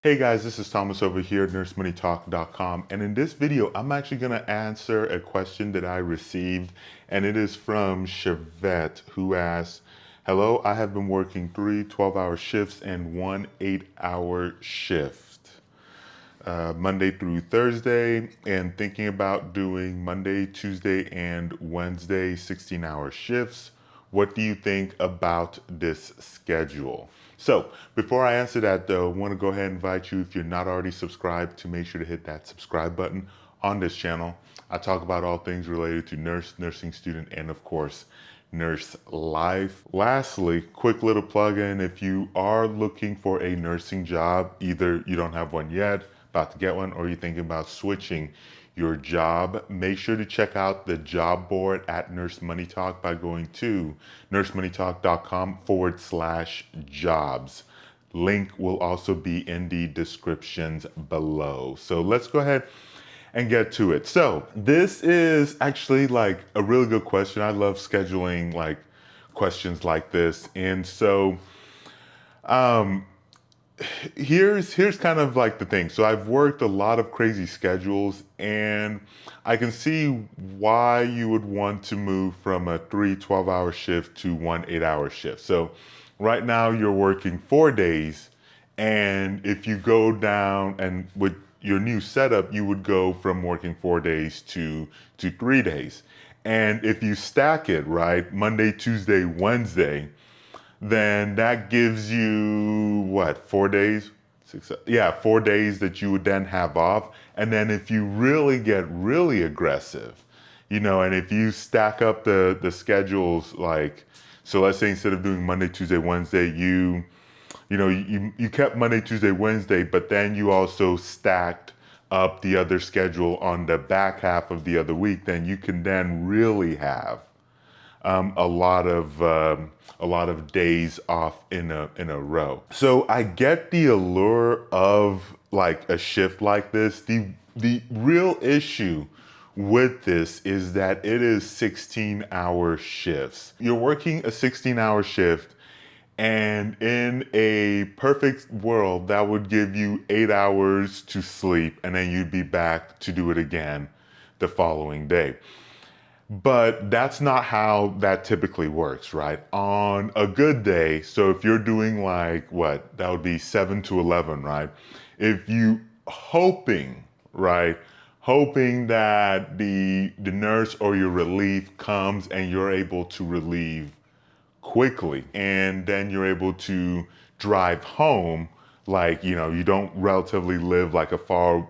Hey guys, this is Thomas over here at NurseMoneyTalk.com, and in this video I'm actually going to answer a question that I received, and it is from Chevette, who asks, hello, I have been working three 12-hour shifts and one 8-hour shift, Monday through Thursday, and thinking about doing Monday, Tuesday, and Wednesday 16-hour shifts. What do you think about this schedule? So before I answer that though, I want to go ahead and invite you, if you're not already subscribed, to make sure to hit that subscribe button on this channel. I talk about all things related to nursing student, and of course, nurse life. Lastly, quick little plug-in, if you are looking for a nursing job, either you don't have one yet, about to get one, or you're thinking about switching your job, make sure to check out the job board at Nurse Money Talk by going to nursemoneytalk.com/jobs. Link will also be in the descriptions below. So let's go ahead and get to it. So this is actually like a really good question. I love scheduling like questions like this. And so here's kind of like the thing. So I've worked a lot of crazy schedules, and I can see why you would want to move from a 12-hour shift to one 8-hour shift. So right now you're working 4 days, and if you go down and with your new setup, you would go from working 4 days to 3 days. And if you stack it, right, Monday, Tuesday, Wednesday, then that gives you what, 4 days? Yeah, 4 days that you would then have off. And then if you really get really aggressive, and if you stack up the schedules, like, so let's say instead of doing Monday, Tuesday, Wednesday, you kept Monday, Tuesday, Wednesday, but then you also stacked up the other schedule on the back half of the other week, then you can then really have um, a lot of um, a lot of days off in a row. So I get the allure of like a shift like this. The real issue with this is that it is 16-hour shifts. You're working a 16-hour shift, and in a perfect world, that would give you 8 hours to sleep, and then you'd be back to do it again the following day. But that's not how that typically works, right? On a good day, so if you're doing like what, that would be 7 to 11, right? If you hoping, right? Hoping that the nurse or your relief comes and you're able to relieve quickly, and then you're able to drive home, like, you don't relatively live like a far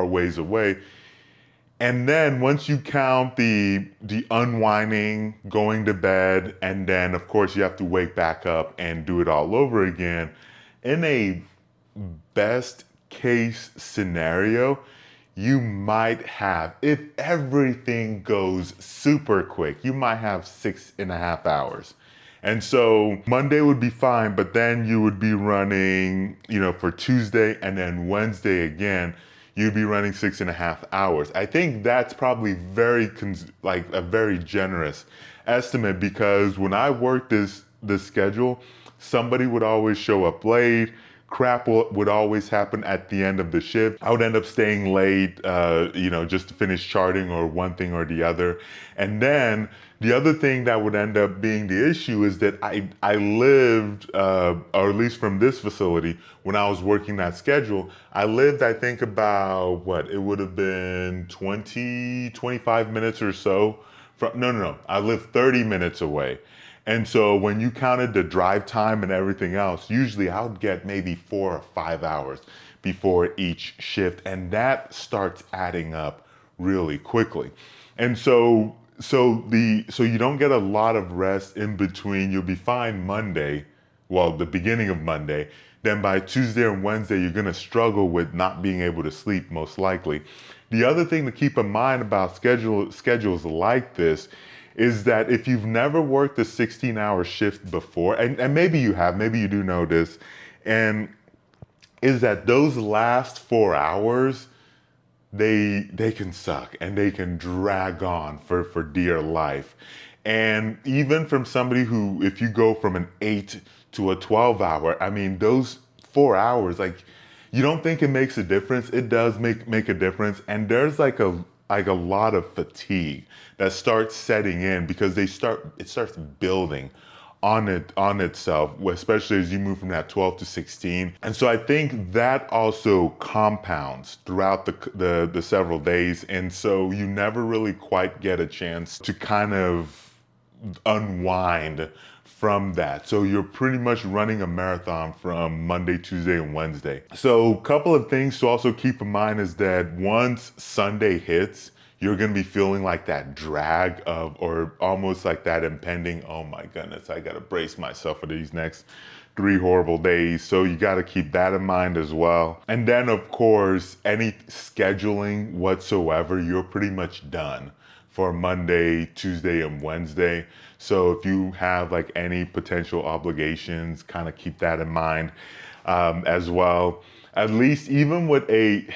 ways away. And then once you count the unwinding, going to bed, and then of course you have to wake back up and do it all over again. In a best case scenario, you might have, if everything goes super quick, you might have 6.5 hours. And so Monday would be fine, but then you would be running, for Tuesday and then Wednesday again, you'd be running 6.5 hours. I think that's probably like a very generous estimate, because when I worked this schedule, somebody would always show up late. Crap would always happen at the end of the shift. I would end up staying late, just to finish charting or one thing or the other. And then the other thing that would end up being the issue is that I lived, or at least from this facility, when I was working that schedule, I lived, I think about what, it would have been 25 minutes or so from, no, I lived 30 minutes away. And so when you counted the drive time and everything else, usually I would get maybe 4 or 5 hours before each shift. And that starts adding up really quickly. And so you don't get a lot of rest in between. You'll be fine Monday, well, the beginning of Monday. Then by Tuesday and Wednesday, you're gonna struggle with not being able to sleep, most likely. The other thing to keep in mind about schedules like this is that if you've never worked a 16-hour shift before, and maybe you have, maybe you do know this, and is that those last 4 hours, they can suck and they can drag on for dear life. And even from somebody who, if you go from an 8 to a 12 hour, I mean, those 4 hours, like, You don't think it makes a difference? It does make a difference, and there's like a lot of fatigue that starts setting in because it starts building on itself, especially as you move from that 12 to 16. And so I think that also compounds throughout the several days, and so you never really quite get a chance to kind of unwind from that. So you're pretty much running a marathon from Monday, Tuesday, and Wednesday. So a couple of things to also keep in mind is that once Sunday hits, you're gonna be feeling like that drag of, or almost like that impending, oh my goodness, I gotta brace myself for these next 3 horrible days. So you gotta keep that in mind as well. And then of course, any scheduling whatsoever, you're pretty much done for Monday, Tuesday, and Wednesday. So if you have like any potential obligations, kind of keep that in mind as well. At least even with it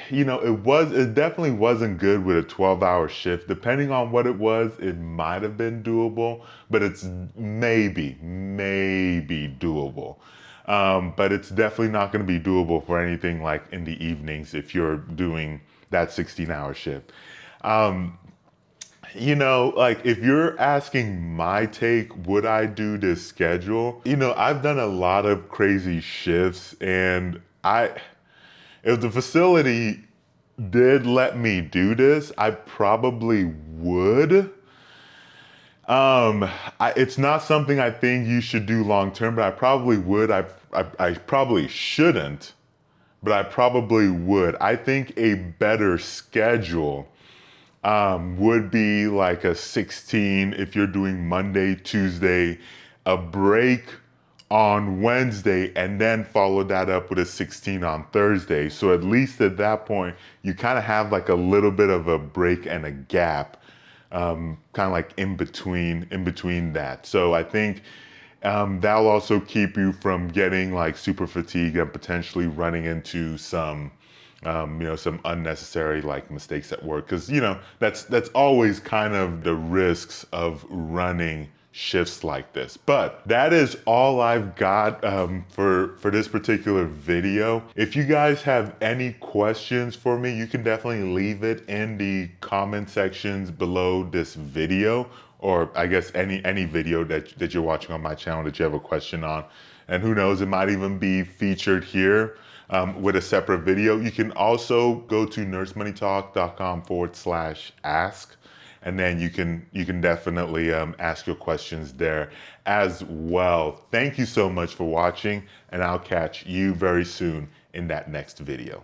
definitely wasn't good with a 12-hour shift. Depending on what it was, it might have been doable, but it's maybe doable. But it's definitely not going to be doable for anything like in the evenings if you're doing that 16-hour shift. Like if you're asking my take, would I do this schedule? I've done a lot of crazy shifts, and if the facility did let me do this, I probably would. It's not something I think you should do long term, but I probably would. I probably shouldn't, but I probably would. I think a better schedule would be like a 16 if you're doing Monday, Tuesday, a break on Wednesday, and then follow that up with a 16 on Thursday. So at least at that point, you kind of have like a little bit of a break and a gap, kind of like in between that. So I think that'll also keep you from getting like super fatigued and potentially running into some unnecessary like mistakes at work, because that's always kind of the risks of running shifts like this. But that is all I've got for this particular video. If you guys have any questions for me, you can definitely leave it in the comment sections below this video, or I guess any video that you're watching on my channel that you have a question on. And who knows, it might even be featured here with a separate video. You can also go to nursemoneytalk.com/ask, and then you can definitely ask your questions there as well. Thank you so much for watching, and I'll catch you very soon in that next video.